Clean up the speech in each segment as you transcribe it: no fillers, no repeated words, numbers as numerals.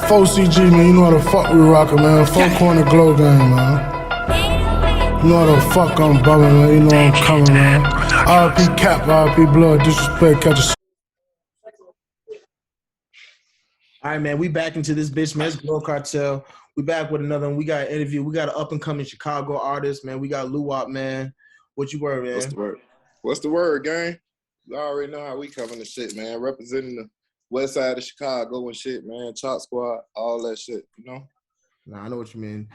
4CG, man, you know how the fuck we rockin', man. 4 corner glow game, man. You know how the fuck I'm bumming, man. You know I'm coming, man. RP Cap, RP Blood, disrespect, catch a. All right, man, we back into this bitch, man. It's GloCartel. We back with another one. We got an interview. We got an up-and-coming Chicago artist, man. We got Luwop, man. What you word, man? What's the word? What's the word, gang? You already know how we coming to shit, man. Representing the west side of Chicago and shit, man. Chop Squad, all that shit, you know? Nah, I know what you mean.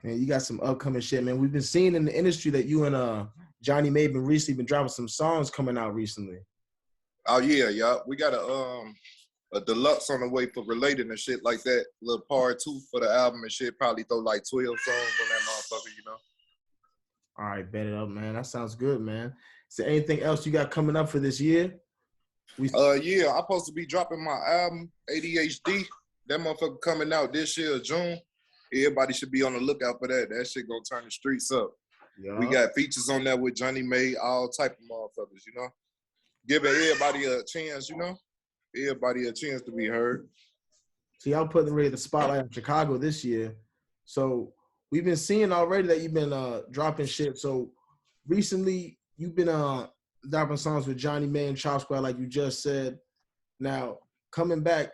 Man, you got some upcoming shit, man. We've been seeing in the industry that you and Johnny May been recently been dropping some songs coming out recently. Oh, yeah, y'all. We got a deluxe on the way for related and shit like that. Little part 2 for the album and shit. Probably throw like 12 songs on that motherfucker, you know? All right, bet it up, man. That sounds good, man. Is there anything else you got coming up for this year? Yeah, I'm supposed to be dropping my album, ADHD. That motherfucker coming out this year, June. Everybody should be on the lookout for that. That shit gonna turn the streets up. Yeah. We got features on there with Johnny May, all type of motherfuckers, you know? Giving everybody a chance, you know? Everybody a chance to be heard. So y'all putting really the spotlight on Chicago this year. So we've been seeing already that you've been dropping shit. So recently you've been dropping songs with Johnny May and Chop Squad, like you just said. Now coming back,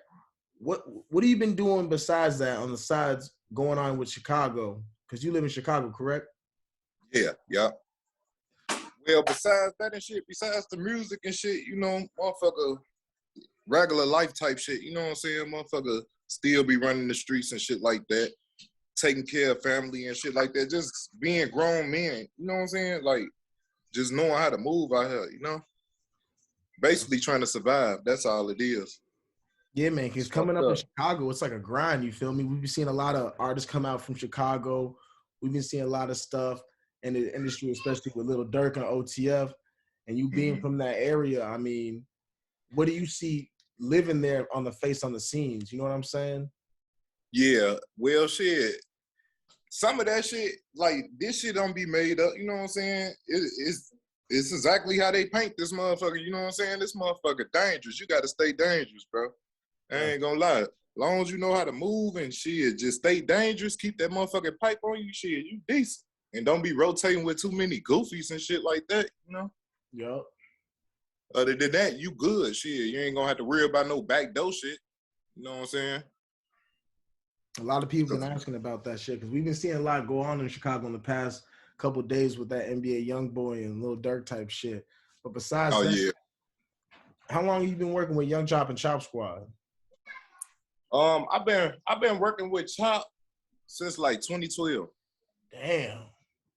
what have you been doing besides that on the sides going on with Chicago? Because you live in Chicago, correct? Yeah. Well, besides that and shit, besides the music and shit, you know, motherfucker, regular life type shit, you know what I'm saying? Motherfucker still be running the streets and shit like that, taking care of family and shit like that, just being grown men, you know what I'm saying? Like, just knowing how to move out here, you know? Basically trying to survive, that's all it is. Yeah, man, because coming up in Chicago, it's like a grind, you feel me? We've been seeing a lot of artists come out from Chicago. We've been seeing a lot of stuff in the industry, especially with Lil Durk and OTF. And you being from that area, I mean, what do you see living there on the scenes? You know what I'm saying? Yeah, well, shit. Some of that shit, like, this shit don't be made up, you know what I'm saying? It's exactly how they paint this motherfucker, you know what I'm saying? This motherfucker dangerous. You got to stay dangerous, bro. I ain't gonna lie. As long as you know how to move and shit, just stay dangerous, keep that motherfucking pipe on you, shit, you decent. And don't be rotating with too many goofies and shit like that, you know? Yup. Other than that, you good, shit. You ain't gonna have to worry about no backdoor shit. You know what I'm saying? A lot of people been asking about that shit because we've been seeing a lot go on in Chicago in the past couple of days with that NBA YoungBoy and Lil Durk type shit. But besides that, yeah. How long have you been working with Young Chop and Chop Squad? I've been working with Chop since like 2012. Damn.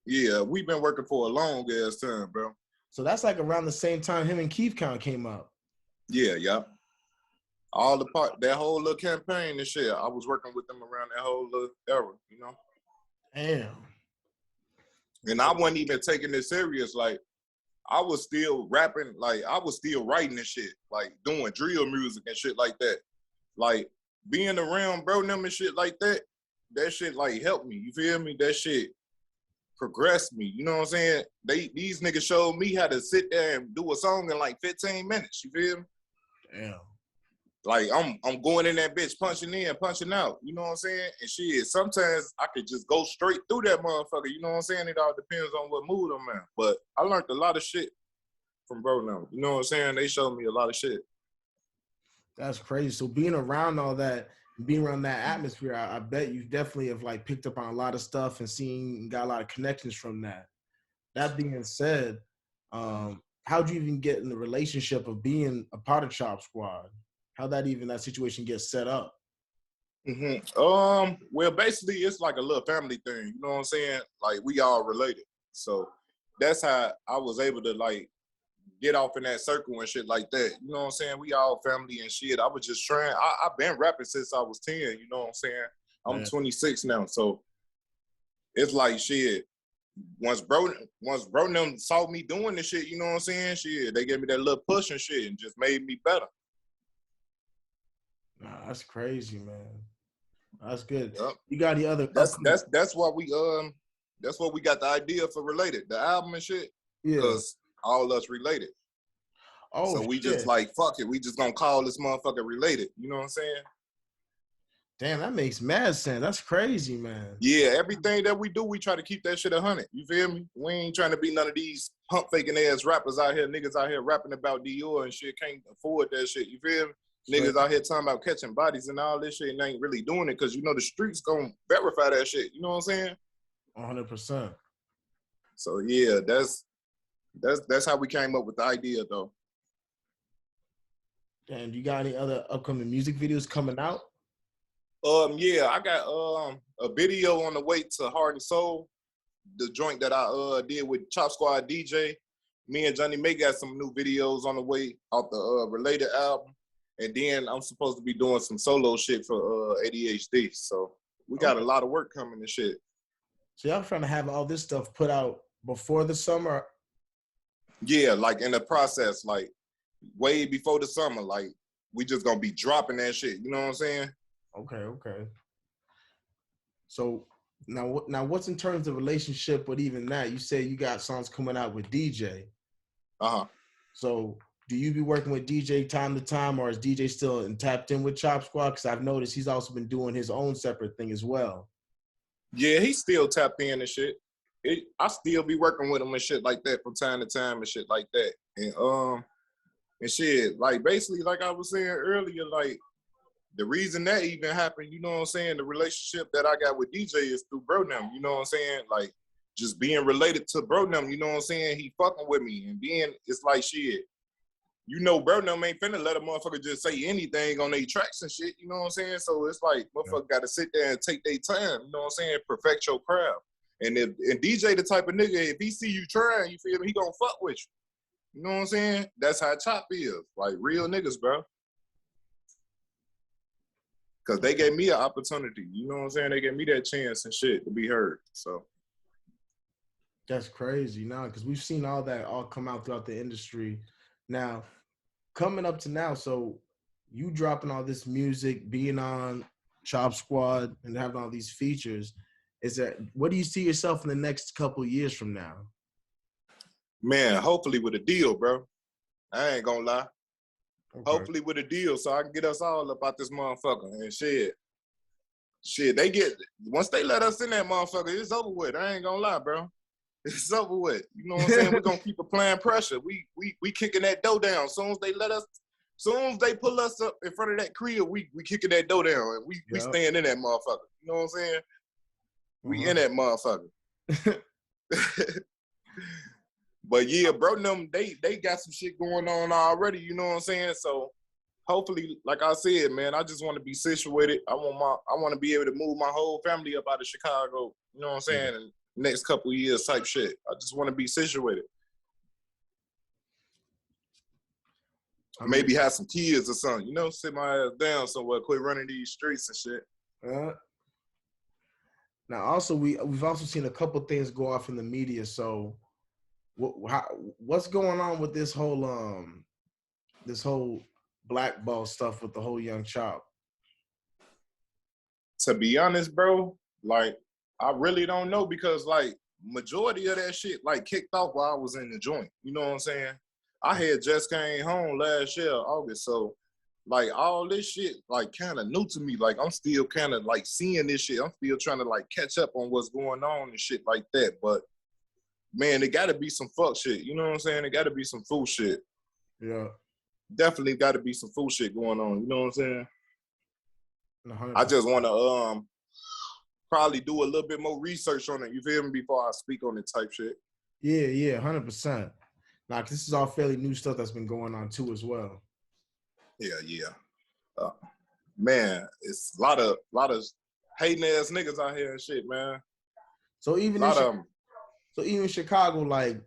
Yeah, we've been working for a long ass time, bro. So that's like around the same time him and Keith Count came up. Yeah. All the that whole little campaign and shit. I was working with them around that whole little era, you know? Damn. And I wasn't even taking it serious. Like, I was still rapping, like, I was still writing and shit, like, doing drill music and shit like that. Like, being around bro them and shit like that, that shit, like, helped me, you feel me? That shit progressed me, you know what I'm saying? These niggas showed me how to sit there and do a song in, like, 15 minutes, you feel me? Damn. Like, I'm going in that bitch, punching in, punching out, you know what I'm saying? And shit, sometimes I could just go straight through that motherfucker, you know what I'm saying? It all depends on what mood I'm in. But I learned a lot of shit from bro now, you know what I'm saying? They showed me a lot of shit. That's crazy. So being around all that, being around that atmosphere, I bet you definitely have like picked up on a lot of stuff and got a lot of connections from that. That being said, how'd you even get in the relationship of being a part of Chop Squad? How'd that situation get set up? Well, basically it's like a little family thing, you know what I'm saying? Like, we all related. So that's how I was able to like get off in that circle and shit like that. You know what I'm saying? We all family and shit. I was just trying. I've been rapping since I was 10, you know what I'm saying? I'm 26 now, so it's like shit. Once bro them saw me doing this shit, you know what I'm saying? Shit, they gave me that little push and shit and just made me better. Nah, that's crazy, man. That's good. Yep. You got the other. That's why we got the idea for Related, the album and shit. Yeah. Because all us related. Oh, so we just like fuck it. We just gonna call this motherfucker Related. You know what I'm saying? Damn, that makes mad sense. That's crazy, man. Yeah, everything that we do, we try to keep that shit 100. You feel me? We ain't trying to be none of these pump faking ass rappers out here, niggas out here rapping about Dior and shit, can't afford that shit. You feel me? Niggas out here talking about catching bodies and all this shit and ain't really doing it because you know the streets gonna verify that shit. You know what I'm saying? 100%. So yeah, that's how we came up with the idea though. And you got any other upcoming music videos coming out? Yeah, I got a video on the way to Heart and Soul, the joint that I did with Chop Squad DJ. Me and Johnny May got some new videos on the way off the Related album. And then I'm supposed to be doing some solo shit for ADHD. So we got a lot of work coming and shit. So y'all trying to have all this stuff put out before the summer? Yeah, like in the process, like way before the summer, like we just gonna be dropping that shit. You know what I'm saying? Okay. So now what's in terms of relationship with even that? You say you got songs coming out with DJ. Uh-huh. So do you be working with DJ time to time, or is DJ still tapped in with Chop Squad? Because I've noticed he's also been doing his own separate thing as well. Yeah, he still tapped in and shit. I still be working with him and shit like that from time to time and shit like that. And shit, like basically, like I was saying earlier, like the reason that even happened, you know what I'm saying? The relationship that I got with DJ is through Bro Them, you know what I'm saying? Like just being related to Bro Them, you know what I'm saying? He fucking with me, and then it's like shit. You know, Bro Them ain't finna let a motherfucker just say anything on their tracks and shit, you know what I'm saying? So it's like motherfucker gotta sit there and take their time, you know what I'm saying? Perfect your craft. And DJ the type of nigga, if he see you trying, you feel me, he gonna fuck with you. You know what I'm saying? That's how Chop is. Like real niggas, bro. Cause they gave me an opportunity, you know what I'm saying? They gave me that chance and shit to be heard. So that's crazy now, because we've seen all that all come out throughout the industry. Now, coming up to now, so you dropping all this music, being on Chop Squad and having all these features, what do you see yourself in the next couple of years from now? Man, hopefully with a deal, bro. I ain't gonna lie. Okay. Hopefully with a deal so I can get us all up out this motherfucker and shit. Once they let us in that motherfucker, it's over with. I ain't gonna lie, bro. It's over with. You know what I'm saying? We're gonna keep applying pressure. We kicking that dough down. Soon as they pull us up in front of that crib, we kicking that dough down and we staying in that motherfucker. You know what I'm saying? We in that motherfucker. But yeah, bro, them they got some shit going on already, you know what I'm saying? So hopefully, like I said, man, I just want to be situated. I want to be able to move my whole family up out of Chicago, you know what I'm saying? And next couple of years type shit. I just want to be situated. Maybe have some kids or something, you know, sit my ass down somewhere, quit running these streets and shit. Now, also, we've also seen a couple things go off in the media. So, what's going on with this whole blackball stuff with the whole Young Chop? To be honest, bro, like I really don't know because like majority of that shit like kicked off while I was in the joint. You know what I'm saying? I had just came home last year, August, so. Like all this shit, like kind of new to me. Like I'm still kind of like seeing this shit. I'm still trying to like catch up on what's going on and shit like that. But man, it got to be some fuck shit. You know what I'm saying? It got to be some fool shit. Yeah, definitely got to be some fool shit going on. You know what I'm saying? 100%. I just want to probably do a little bit more research on it. You feel me? Before I speak on it type shit. Yeah, 100%. Now, this is all fairly new stuff that's been going on too as well. Yeah. Man, it's a lot of hating ass niggas out here and shit, man. So even in Chicago, like,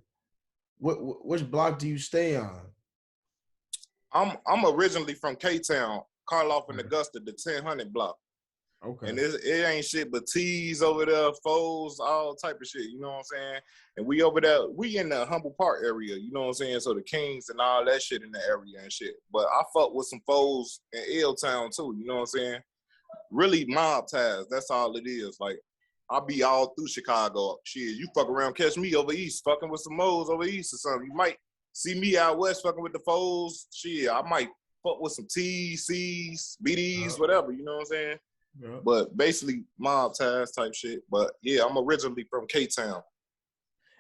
which block do you stay on? I'm originally from K-Town, Karloff and Augusta, the 1000 block. Okay. And it ain't shit but T's over there, foes, all type of shit, you know what I'm saying? And we over there, we in the Humble Park area, you know what I'm saying? So the Kings and all that shit in the area and shit. But I fuck with some foes in L-Town too, you know what I'm saying? Really mob ties, that's all it is. Like, I be all through Chicago. Shit, you fuck around, catch me over east, fucking with some moles over east or something. You might see me out west fucking with the foes. Shit, I might fuck with some T's, C's, BDs, whatever, you know what I'm saying? Yeah. but basically mob ties type shit. But yeah, I'm originally from K-Town.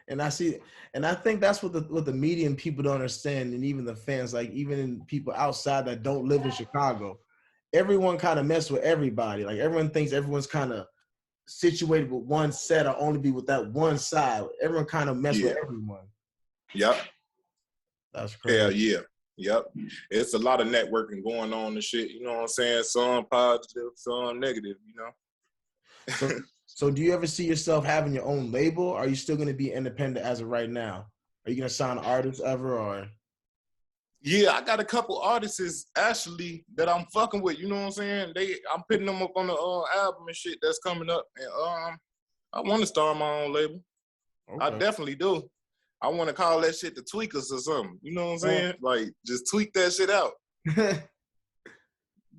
And I see, and I think that's what the media and people don't understand, and even the fans, like even people outside that don't live in Chicago, everyone kind of mess with everybody. Like everyone thinks everyone's kind of situated with one set or only be with that one side. Everyone kind of mess with everyone. Yep. That's crazy. Hell yeah. Yep. It's a lot of networking going on and shit. You know what I'm saying? Some positive, some negative, you know? So do you ever see yourself having your own label? Or are you still going to be independent as of right now? Are you going to sign artists ever or? Yeah, I got a couple artists actually that I'm fucking with. You know what I'm saying? I'm putting them up on the album and shit that's coming up. And I want to start my own label. Okay. I definitely do. I want to call that shit the Tweakers or something. You know what I'm saying? Like, just tweak that shit out. You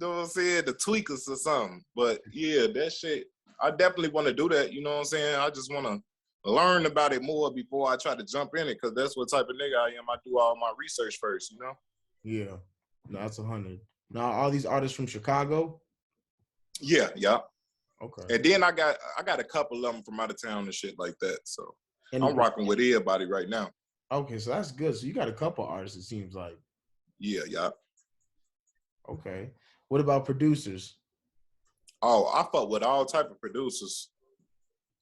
know what I'm saying? The Tweakers or something. But yeah, that shit, I definitely want to do that. You know what I'm saying? I just want to learn about it more before I try to jump in it, because that's what type of nigga I am. I do all my research first, you know? Yeah. No, that's 100. Now, all these artists from Chicago? Yeah. Okay. And then I got a couple of them from out of town and shit like that. So I'm rocking with everybody right now. Okay, so that's good. So you got a couple artists, it seems like. Yeah. Okay. What about producers? Oh, I fuck with all type of producers.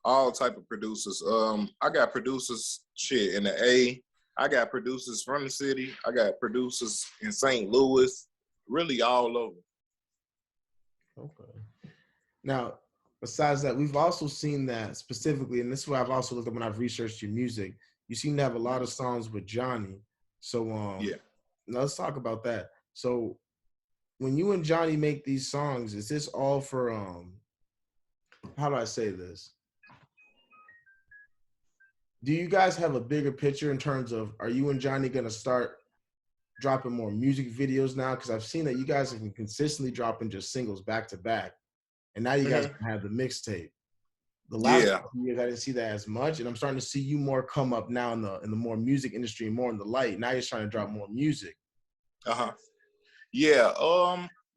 All type of producers. I got producers shit in the A. I got producers from the city. I got producers in St. Louis. Really all over. Okay. Now, besides that, we've also seen that specifically, and this is why I've also looked up when I've researched your music. You seem to have a lot of songs with Johnny. So yeah. Now let's talk about that. So when you and Johnny make these songs, is this all for how do I say this? Do you guys have a bigger picture in terms of, are you and Johnny going to start dropping more music videos now? Because I've seen that you guys have been consistently dropping just singles back to back. And now you guys have the mixtape. The last couple years, I didn't see that as much. And I'm starting to see you more come up now in the more music industry, more in the light. Now you're trying to drop more music. Yeah.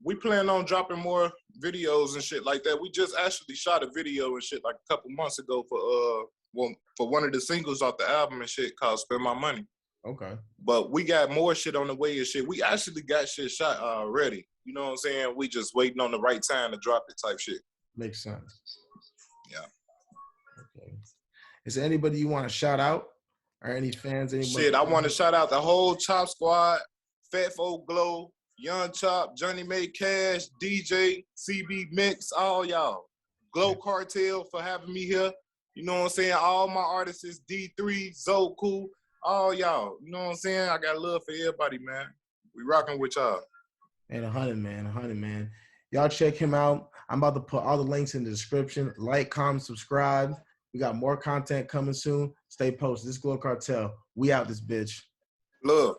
We plan on dropping more videos and shit like that. We just actually shot a video and shit like a couple months ago for one of the singles off the album and shit called Spend My Money. Okay. But we got more shit on the way and shit. We actually got shit shot already. You know what I'm saying? We just waiting on the right time to drop it type shit. Makes sense. Yeah. Okay. Is there anybody you want to shout out? Or any fans? Shit, I want to shout out the whole Chop Squad, Fat Folk Glow, Young Chop, Johnny Made Cash, DJ, CB Mix, all y'all. GloCartel for having me here. You know what I'm saying? All my artists is D3, Zoku, all y'all. You know what I'm saying? I got love for everybody, man. We rocking with y'all. And 100, man. Y'all check him out. I'm about to put all the links in the description. Like, comment, subscribe. We got more content coming soon. Stay posted. This is GloCartel. We out this bitch. Love.